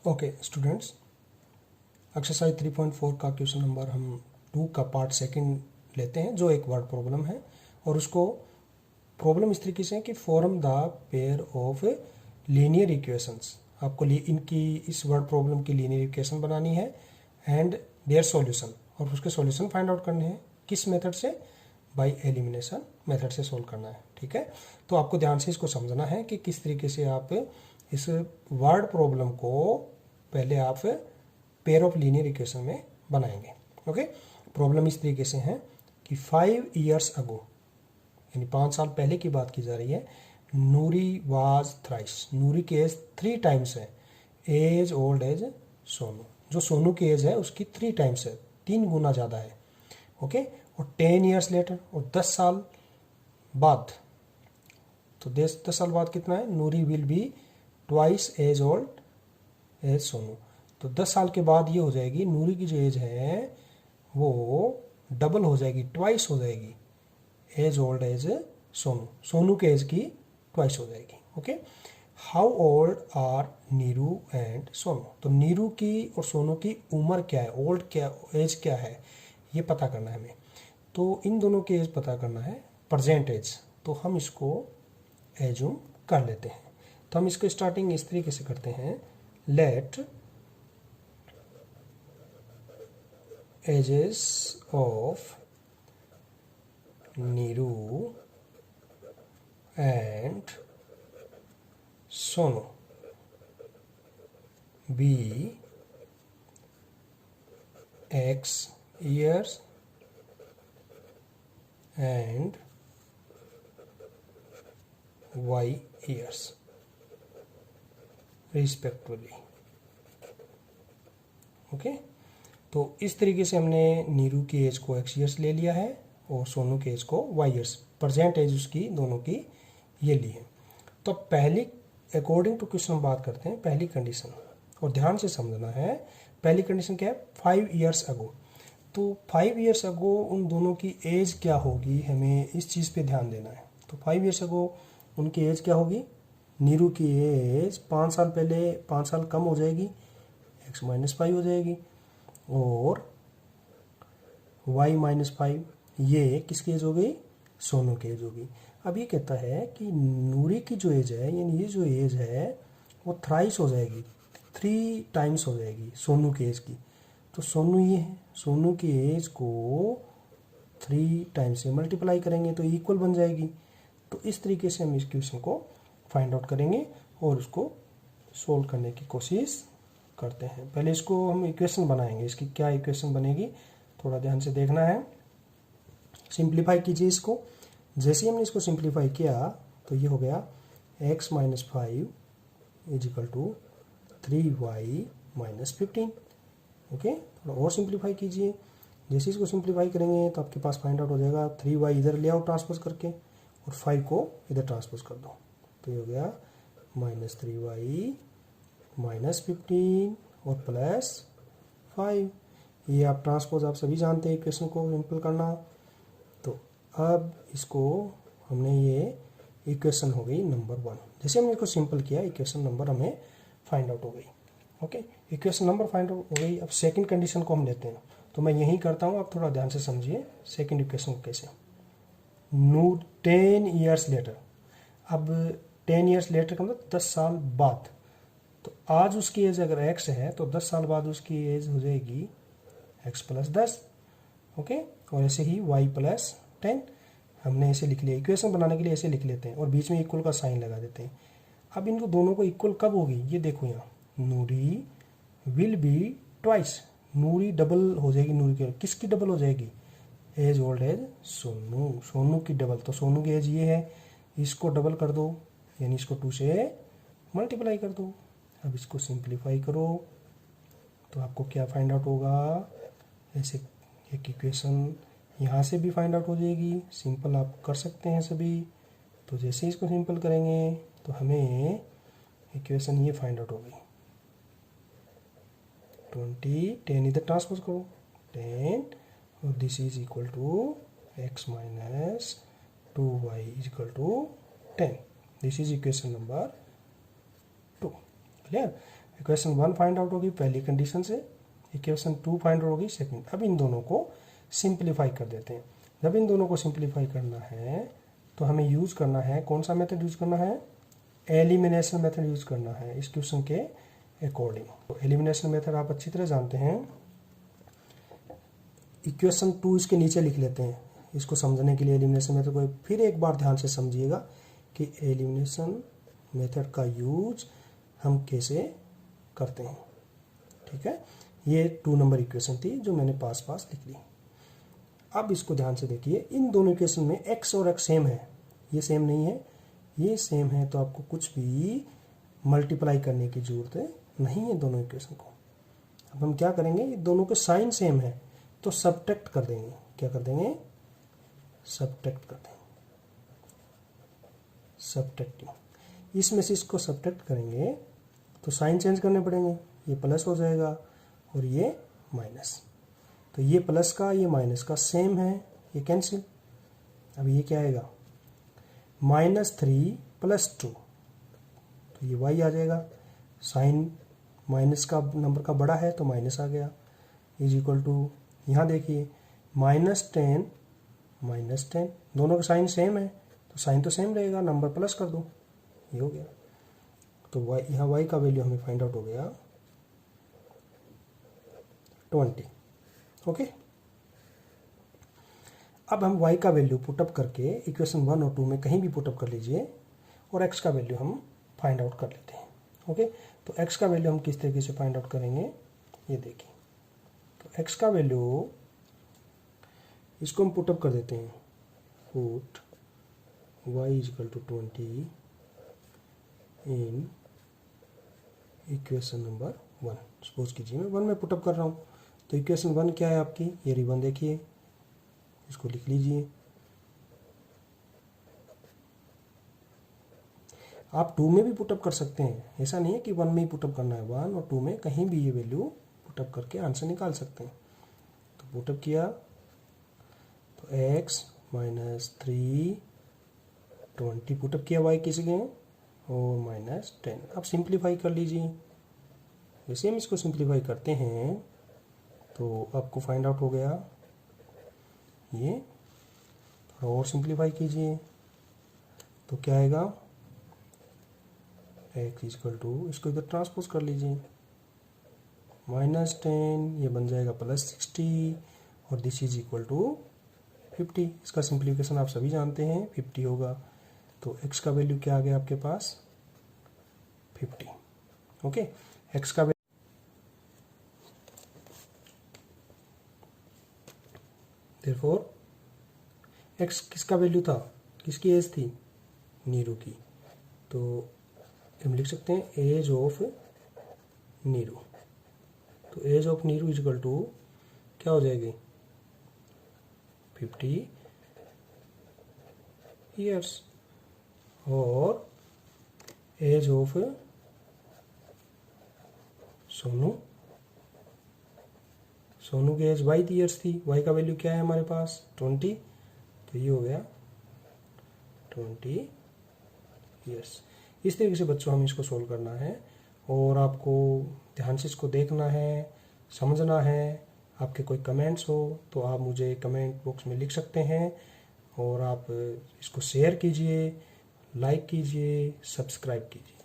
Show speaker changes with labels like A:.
A: Okay students, exercise 3.4 का question number हम 2 का पार्ट सेकंड लेते हैं, जो एक वर्ड प्रॉब्लम है। और उसको प्रॉब्लम इस तरीके से है कि form the pair of linear equations. आपको इनकी इस वर्ड प्रॉब्लम की लीनियर इक्वेशन बनानी है एंड देयर सॉल्यूशन, और उसके सॉल्यूशन फाइंड आउट करने हैं। किस मेथड से? बाय एलिमिनेशन मेथड से सोल्व करना है। ठीक है, तो आपको ध्यान से इसको समझना है कि किस तरीके से आप इस वर्ड प्रॉब्लम को पहले आप पेयर ऑफ लीनियर इक्वेशन में बनाएंगे। ओके, प्रॉब्लम इस तरीके से है कि 5 years अगो, यानी 5 साल पहले की बात की जा रही है। नूरी वाज थ्राइस, नूरी की एज 3 times है एज ओल्ड एज सोनू। जो सोनू की एज है उसकी 3 times है, 3 गुना ज़्यादा है। ओके, और 10 years लेटर, और 10 साल बाद, तो 10 साल बाद कितना है? Noori will be twice as old as Sonu. तो 10 साल के बाद ये हो जाएगी, नूरी की जो एज है वो डबल हो जाएगी, ट्वाइस हो जाएगी as old as Sonu. Sonu के एज की ट्वाइस हो जाएगी। Okay, how old are Neeru and Sonu. तो नीरू की और सोनू की उम्र क्या है, ओल्ड क्या, एज क्या है, ये पता करना है हमें। तो इन दोनों की एज पता करना है, प्रेजेंट एज। तो हम इसको एज्यूम कर लेते हैं। तो हम इसको स्टार्टिंग इस तरीके से करते हैं, let ages of Neeru and Sonu be X years and Y years respectively। Okay, तो इस तरीके से हमने नीरू की एज को x years ले लिया है और सोनू की एज को y years, प्रेजेंट एज उसकी दोनों की ये ली है। तो पहली, अकॉर्डिंग टू क्वेश्चन हम बात करते हैं पहली कंडीशन, और ध्यान से समझना है। पहली कंडीशन क्या है? 5 years अगो। तो 5 years अगो उन दोनों की एज क्या होगी, हमें इस चीज़ पे ध्यान देना है। तो 5 years अगो उनकी एज क्या होगी? नीरू की एज 5 साल पहले 5 साल कम हो जाएगी, x -5 हो जाएगी, और y -5 ये किसकी एज हो गई? सोनू की एज होगी। अब ये कहता है कि नूरी की जो एज है, यानी ये जो एज है वो थ्राइस हो जाएगी, 3 times हो जाएगी सोनू की एज की। तो सोनू ये है, सोनू की एज को 3 times से मल्टीप्लाई करेंगे तो इक्वल बन जाएगी। तो इस तरीके से हम इस क्वेश्चन को फाइंड आउट करेंगे और उसको सोल्व करने की कोशिश करते हैं। पहले इसको हम इक्वेशन बनाएंगे, इसकी क्या इक्वेशन बनेगी थोड़ा ध्यान से देखना है। सिंप्लीफाई कीजिए इसको। जैसे ही हमने इसको सिंप्लीफाई किया तो ये हो गया x -5 is equal to 3y -15। Okay, थोड़ा और सिंप्लीफाई कीजिए। जैसे इसको सिंप्लीफाई करेंगे तो आपके पास फाइंड आउट हो जाएगा 3y इधर ले आओ ट्रांसपोज करके, और 5 को इधर ट्रांसपोज कर दो, तो ये हो गया -3y -15 और +5। ये आप ट्रांसपोज आप सभी जानते हैं इक्वेशन को सिंपल करना। तो अब इसको हमने, ये इक्वेशन हो गई नंबर 1। जैसे हमने इसको सिंपल किया, इक्वेशन नंबर हमें फाइंड आउट हो गई। Okay, equation number find out हो गई। अब सेकंड कंडीशन को हम लेते हैं, तो मैं यही करता हूँ, आप थोड़ा ध्यान से समझिए सेकंड इक्वेशन को कैसे। 10 years लेटर। अब 10 years लेटर का मतलब 10 साल बाद। तो आज उसकी एज अगर x है तो 10 साल बाद उसकी एज हो जाएगी x + 10। ओके, और ऐसे ही y + 10 हमने ऐसे लिख लिया। इक्वेशन बनाने के लिए ऐसे लिख लेते हैं और बीच में इक्वल का साइन लगा देते हैं। अब इनको दोनों को इक्वल कब होगी, ये देखो यहाँ, Noori will be twice, Noori double हो जाएगी। नूरी की किसकी डबल हो जाएगी? As old as Sonu, Sonu की डबल। तो सोनू की एज ये है, इसको डबल कर दो, यानी इसको 2 से मल्टीप्लाई कर दो। अब इसको सिंप्लीफाई करो तो आपको क्या फाइंड आउट होगा? ऐसे एक इक्वेशन यहाँ से भी फाइंड आउट हो जाएगी। सिंपल आप कर सकते हैं सभी। तो जैसे ही इसको सिंपल करेंगे तो हमें इक्वेशन ये फाइंड आउट हो गई 20, 10 इधर ट्रांसपोज करो 10, और this is equal to x - 2y equal to 10। This is equation number 2। Clear? Equation 1 find out होगी पहली कंडीशन से, इक्वेशन 2 फाइंड आउट होगी सेकंड। अब इन दोनों को सिंप्लीफाई कर देते हैं। जब इन दोनों को सिंप्लीफाई करना है तो हमें यूज करना है, कौन सा मेथड यूज करना है, एलिमिनेशन मेथड यूज करना है इस क्वेश्चन के अकॉर्डिंग। तो एलिमिनेशन मेथड आप अच्छी तरह जानते हैं। इक्वेशन 2 इसके नीचे लिख लेते हैं, इसको समझने के लिए एलिमिनेशन मेथड को फिर एक बार ध्यान से समझिएगा कि एलिमिनेशन मेथड का यूज हम कैसे करते हैं। ठीक है, ये 2 नंबर इक्वेशन थी जो मैंने पास लिख ली। अब इसको ध्यान से देखिए, इन दोनों इक्वेशन में x और x सेम है, ये सेम नहीं है, ये सेम है, तो आपको कुछ भी मल्टीप्लाई करने की जरूरत नहीं है दोनों इक्वेशन को। अब हम क्या करेंगे, ये दोनों के साइन सेम है तो सब्ट्रैक्ट कर देंगे। क्या कर देंगे, सब्ट्रैक्ट कर देंगे, सब्ट्रैक्टिंग। इसमें से इसको सब्ट्रैक्ट करेंगे तो साइन चेंज करने पड़ेंगे, ये प्लस हो जाएगा और ये माइनस। तो ये प्लस का ये माइनस का सेम है, ये कैंसिल। अब ये क्या आएगा, -3 + 2, तो ये y आ जाएगा। साइन माइनस का नंबर का बड़ा है तो माइनस आ गया, इज इक्वल टू, यहाँ देखिए -10 -10, दोनों का साइन सेम है तो साइन तो सेम रहेगा, नंबर प्लस कर दो, ये हो गया। तो y, यहाँ y का वैल्यू हमें फाइंड आउट हो गया 20। ओके, अब हम y का वैल्यू पुटअप करके इक्वेशन 1 और 2 में कहीं भी पुटअप कर लीजिए और x का वैल्यू हम फाइंड आउट कर लेते हैं। ओके, तो x का वैल्यू हम किस तरीके से फाइंड आउट करेंगे, ये देखिए। तो x का वैल्यू, इसको हम पुटअप कर देते हैं, put y = 20 in equation number 1। Suppose कीजिए मैं 1 में पुटअप कर रहा हूँ, तो इक्वेशन 1 क्या है आपकी, ये रिबन देखिए, इसको लिख लीजिए। आप 2 में भी पुटअप कर सकते हैं, ऐसा नहीं है कि 1 में ही पुटअप करना है, 1 और 2 में कहीं भी ये वैल्यू पुटअप करके आंसर निकाल सकते हैं। तो पुटअप किया तो x - 3 20 पुटअप किया y किसी के और -10। अब सिंप्लीफाई कर लीजिए, जैसे हम इसको सिंप्लीफाई करते हैं तो आपको फाइंड आउट हो गया ये। थोड़ा और सिंप्लीफाई कीजिए तो क्या आएगा, x = इसको इधर ट्रांसपोज कर लीजिए, -10, ये बन जाएगा +60 और दिस इज इक्वल टू 50। इसका सिंप्लीफिकेशन आप सभी जानते हैं, 50 होगा। तो x का वैल्यू क्या आ गया आपके पास, 50। ओके, x का देयरफॉर x किसका वैल्यू था, किसकी एज थी, नीरू की। तो हम लिख सकते हैं एज ऑफ नीरू। तो age of Neeru is equal to क्या हो जाएगी, 50 ईयर्स। और एज ऑफ सोनू की एज 22 ईयर्स थी, y का वैल्यू क्या है हमारे पास 20, तो ये हो गया 20 ईयर्स। इस तरीके से बच्चों हमें इसको सोल्व करना है और आपको ध्यान से इसको देखना है, समझना है। आपके कोई कमेंट्स हो तो आप मुझे कमेंट बॉक्स में लिख सकते हैं और आप इसको शेयर कीजिए, लाइक कीजिए, सब्सक्राइब कीजिए।